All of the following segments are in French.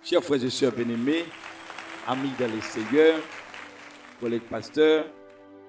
Chers frères et sœurs bien-aimés, amis dans les Seigneurs, collègues pasteurs,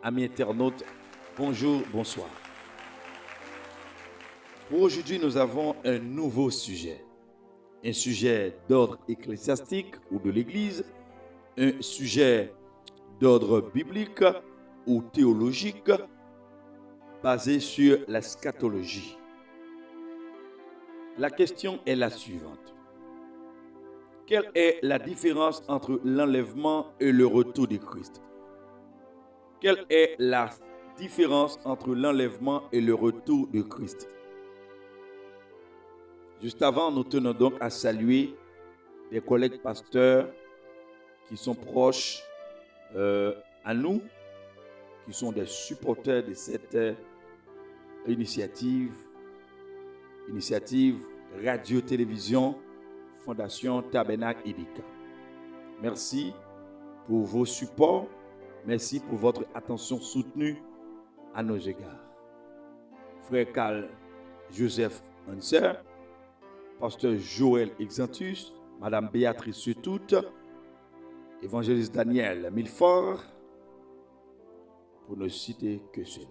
amis internautes, bonjour, bonsoir. Pour aujourd'hui, nous avons un nouveau sujet. Un sujet d'ordre ecclésiastique ou de l'Église, un sujet d'ordre biblique ou théologique basé sur la scatologie. La question est la suivante. Quelle est la différence entre l'enlèvement et le retour de Christ? Quelle est la différence entre l'enlèvement et le retour de Christ? Juste avant, nous tenons donc à saluer des collègues pasteurs qui sont proches à nous, qui sont des supporters de cette initiative radio-télévision Fondation Tabernacle Ibika. Merci pour vos supports. Merci pour votre attention soutenue à nos égards. Frère Carl Joseph Hanser, pasteur Joël Exantus, Madame Béatrice Sutout, évangéliste Daniel Milfort, pour ne citer que cela.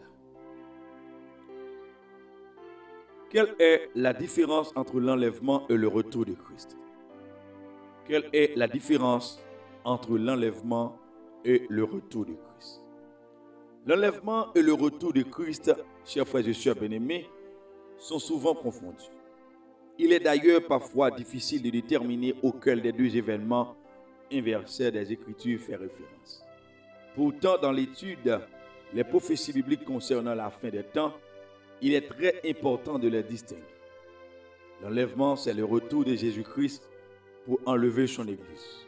Quelle est la différence entre l'enlèvement et le retour de Christ? Quelle est la différence entre l'enlèvement et le retour de Christ? L'enlèvement et le retour de Christ, chers frères et sœurs bien-aimés, sont souvent confondus. Il est d'ailleurs parfois difficile de déterminer auquel des deux événements inversés des Écritures fait référence. Pourtant, dans l'étude, les prophéties bibliques concernant la fin des temps, il est très important de les distinguer. L'enlèvement, c'est le retour de Jésus-Christ pour enlever son Église.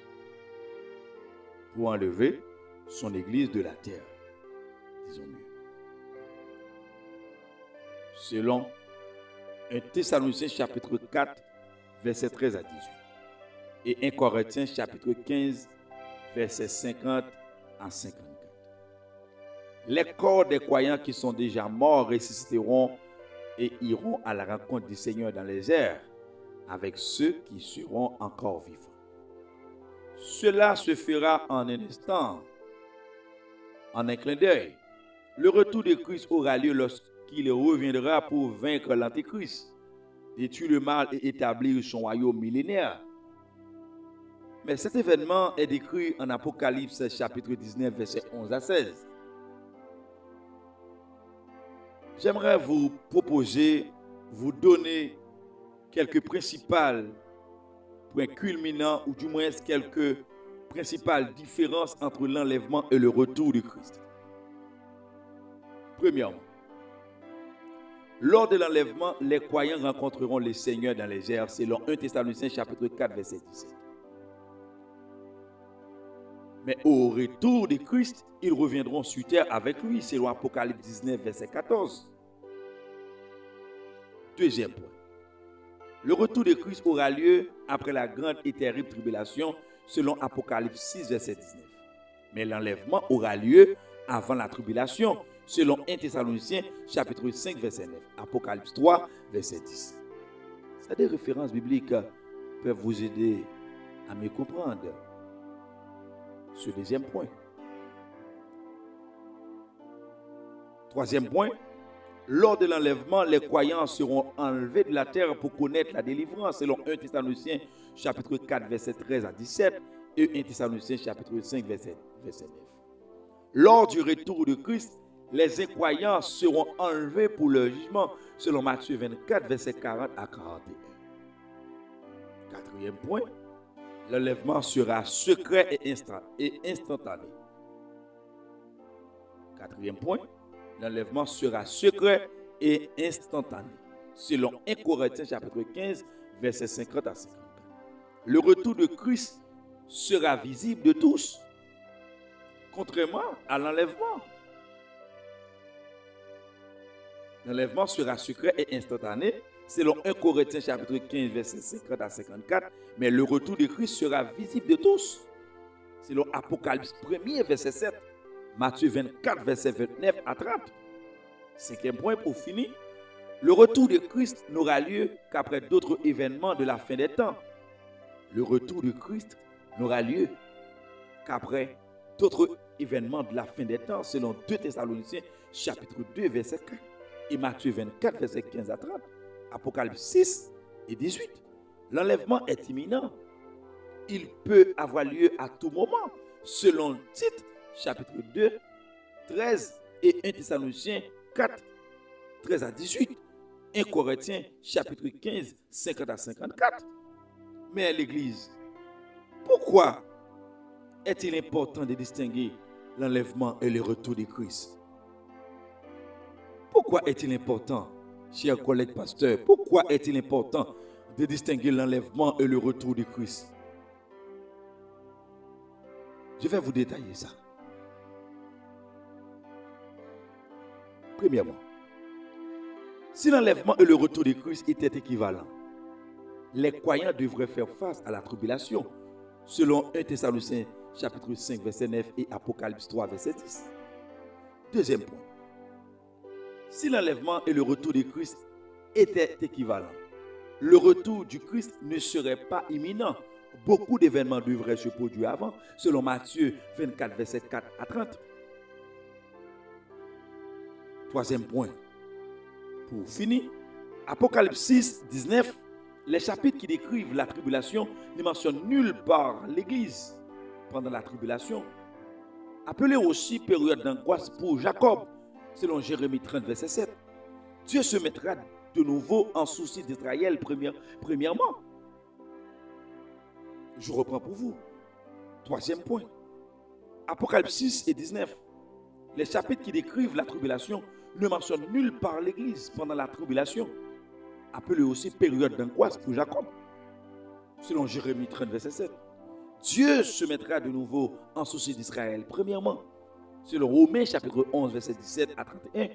Pour enlever son Église de la terre, disons mieux. Selon 1 Thessaloniciens chapitre 4, verset 13 à 18. Et 1 Corinthiens chapitre 15, verset 50 à 54. Les corps des croyants qui sont déjà morts ressusciteront et iront à la rencontre du Seigneur dans les airs avec ceux qui seront encore vivants. Cela se fera en un instant, en un clin d'œil. Le retour de Christ aura lieu lorsqu'il reviendra pour vaincre l'Antéchrist, détruire le mal et établir son royaume millénaire. Mais cet événement est décrit en Apocalypse chapitre 19, verset 11 à 16. J'aimerais vous proposer, vous donner quelques principales points culminants ou du moins quelques principales différences entre l'enlèvement et le retour de Christ. Premièrement, lors de l'enlèvement, les croyants rencontreront le Seigneur dans les airs, selon 1 Thessaloniciens chapitre 4, verset 17. Mais au retour de Christ, ils reviendront sur terre avec lui, selon Apocalypse 19, verset 14. Deuxième point. Le retour de Christ aura lieu après la grande et terrible tribulation, selon Apocalypse 6, verset 19. Mais l'enlèvement aura lieu avant la tribulation, selon 1 Thessaloniciens chapitre 5, verset 9. Apocalypse 3, verset 10. Ces deux références bibliques peuvent vous aider à mieux comprendre ce deuxième point. Troisième point. Lors de l'enlèvement, les croyants seront enlevés de la terre pour connaître la délivrance, selon 1 Thessaloniciens chapitre 4, verset 13 à 17 et 1 Thessaloniciens chapitre 5, verset 9. Lors du retour de Christ, les incroyants seront enlevés pour leur jugement, selon Matthieu 24, verset 40 à 41. Quatrième point, l'enlèvement sera secret et instantané. Quatrième point, l'enlèvement sera secret et instantané, selon 1 Corinthiens chapitre 15, verset 50 à 54. Le retour de Christ sera visible de tous, contrairement à l'enlèvement. L'enlèvement sera secret et instantané, selon 1 Corinthiens chapitre 15, verset 50 à 54, mais le retour de Christ sera visible de tous, selon Apocalypse 1, verset 7. Matthieu 24, verset 29 à 30. Cinquième point pour finir. Le retour de Christ n'aura lieu qu'après d'autres événements de la fin des temps. le retour de Christ n'aura lieu qu'après d'autres événements de la fin des temps, selon 2 Thessaloniciens, chapitre 2, verset 4, et Matthieu 24, verset 15 à 30, Apocalypse 6 et 18. L'enlèvement est imminent. Il peut avoir lieu à tout moment, selon Tite, chapitre 2, 13, et 1 Thessaloniciens 4, 13 à 18, 1 Corinthiens, chapitre 15, 50 à 54. Mais l'Église, pourquoi est-il important de distinguer l'enlèvement et le retour de Christ? Pourquoi est-il important, chers collègues pasteurs, pourquoi est-il important de distinguer l'enlèvement et le retour de Christ? Je vais vous détailler ça. Premièrement, si l'enlèvement et le retour de Christ étaient équivalents, les croyants devraient faire face à la tribulation, selon 1 Thessaloniciens chapitre 5, verset 9 et Apocalypse 3, verset 10. Deuxième point. Si l'enlèvement et le retour de Christ étaient équivalents, le retour du Christ ne serait pas imminent. Beaucoup d'événements devraient se produire avant, selon Matthieu 24, verset 4 à 30. Troisième point. Pour finir, Apocalypse 6, 19, les chapitres qui décrivent la tribulation ne mentionnent nulle part l'Église pendant la tribulation, appelée aussi période d'angoisse pour Jacob, selon Jérémie 30, verset 7. Dieu se mettra de nouveau en souci d'Israël premièrement. Je reprends pour vous. Troisième point. Apocalypse 6 et 19. Les chapitres qui décrivent la tribulation ne mentionnent nulle part l'Église pendant la tribulation, appelée aussi période d'angoisse pour Jacob, selon Jérémie 30, verset 7. Dieu se mettra de nouveau en souci d'Israël premièrement, selon Romains chapitre 11, verset 17 à 31.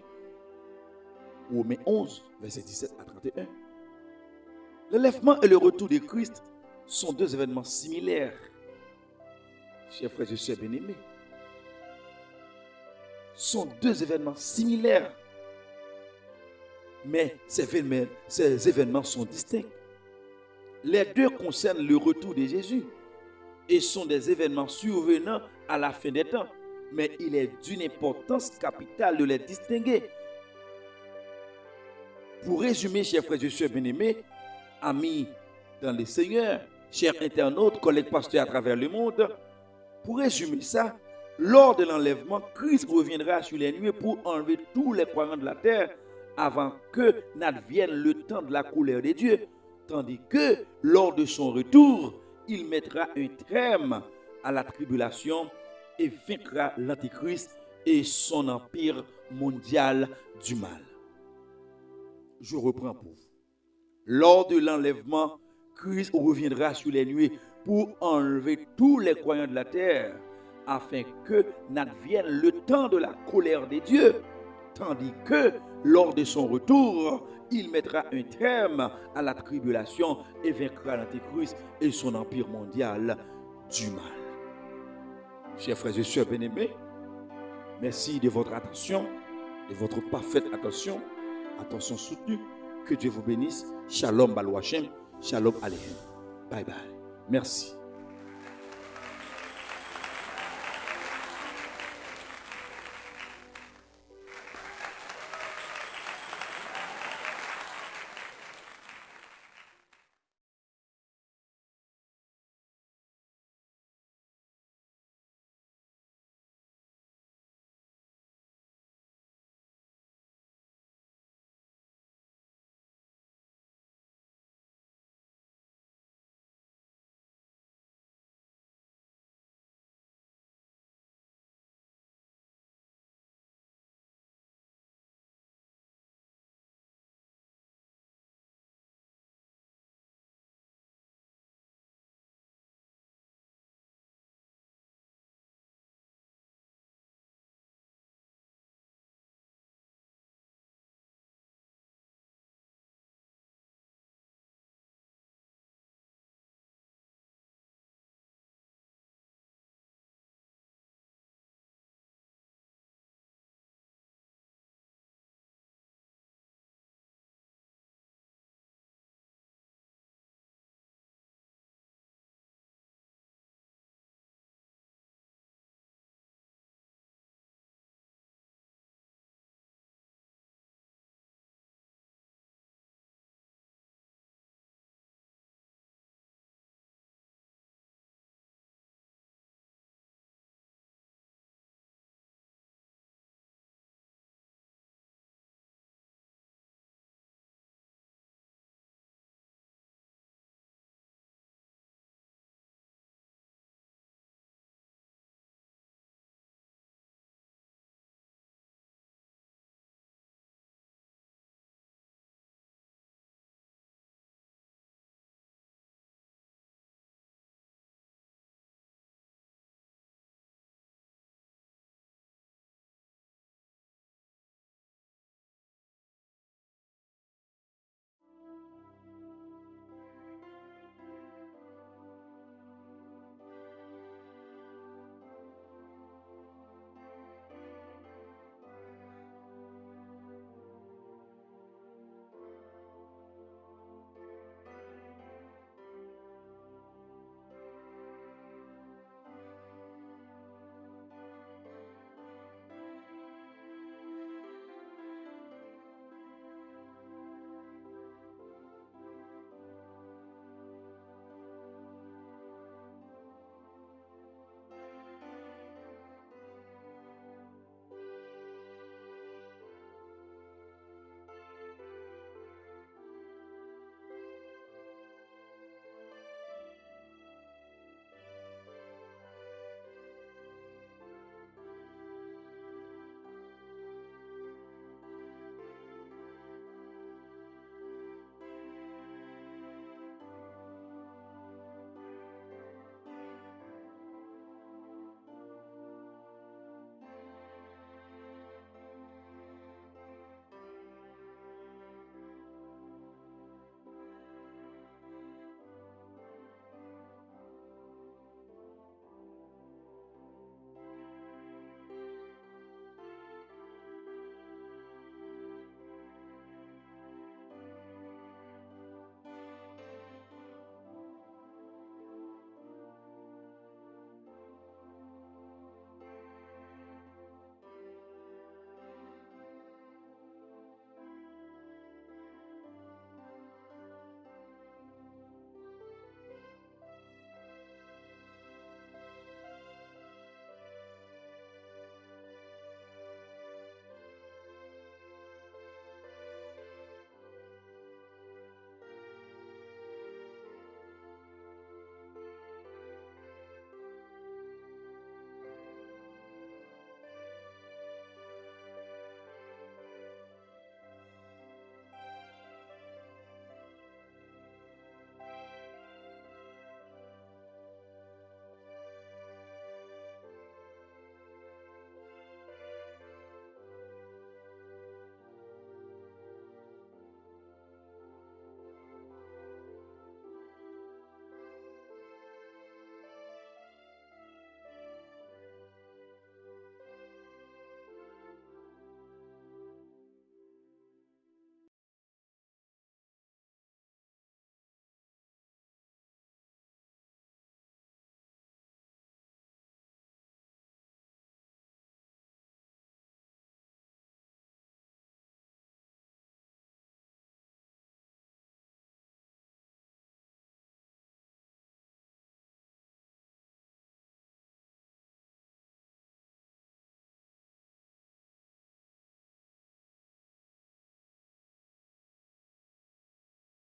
Romains 11, verset 17 à 31. L'enlèvement et le retour de Christ sont deux événements similaires. Chers frères et sœurs bien-aimés, sont deux événements similaires. Mais ces événements sont distincts. Les deux concernent le retour de Jésus et sont des événements survenant à la fin des temps. Mais il est d'une importance capitale de les distinguer. Pour résumer, chers frères et sœurs bien-aimés, amis dans le Seigneur, chers internautes, collègues pasteurs à travers le monde, pour résumer ça, lors de l'enlèvement, Christ reviendra sur les nuées pour enlever tous les croyants de la terre avant que n'advienne le temps de la colère de Dieu. Tandis que, lors de son retour, il mettra un terme à la tribulation et vaincra l'Antichrist et son empire mondial du mal. Je reprends pour vous. Lors de l'enlèvement, Christ reviendra sur les nuées pour enlever tous les croyants de la terre afin que n'advienne le temps de la colère de Dieu. Tandis que, lors de son retour, il mettra un terme à la tribulation et vaincra l'Antichrist et son empire mondial du mal. Chers frères et sœurs bien-aimés, merci de votre attention, de votre parfaite attention, attention soutenue. Que Dieu vous bénisse. Shalom Balouachem, Shalom Aleichem. Bye bye. Merci.